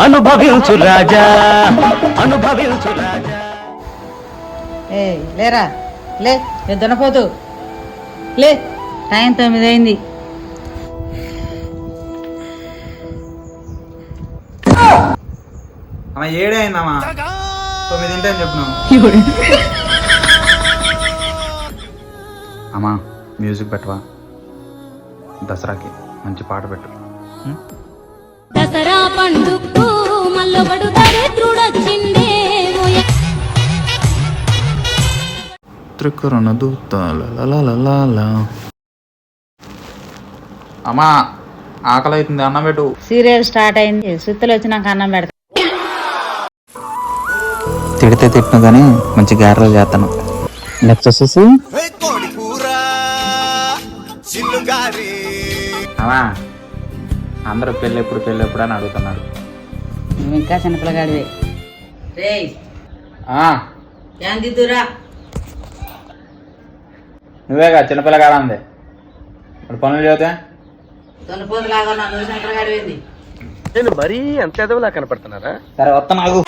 అనుభవించు రాజా, అనుభవించు రాజా. ఏ లేరా, లే దున్నపోతు, లే టైం 9 అయింది. అమ్మా 7 అయిందమ్మా, 9 తింటే అని చెప్పినావు. అమ్మా మ్యూజిక్ పెట్టవా, దసరాకి మంచి పాట పెట్టు. దసరా పండుగకు మల్లొకడు దరిద్రుడొచ్చిండే త్రికరణ దూత అమ్మా ఆకలి అవుతుంది, అన్నం పెట్టు. సీరియల్ స్టార్ట్ అయింది, సుత్తలు వచ్చినాక అన్నం పెడతా. తిడితే తిట్టిన కానీ మంచి గారెలు చేస్తాను. నెక్స్ట్ వచ్చేసి అమ్మా అందరూ పెళ్ళెప్పుడు అని అడుగుతున్నారు. నువ్వు ఇంకా చిన్నపిల్లగాడివే. రేయ్ దిద్దురా, నువ్వేగా చిన్నపిల్లగాడ అంది, ఇప్పుడు పనులు చదివితే దున్నపోతులాగా నువ్వు చిన్నపిల్లగాడివేంది? నేను మరీ అంత ఎదవలా కనపడుతున్నారా? సరే వస్తా నాకు.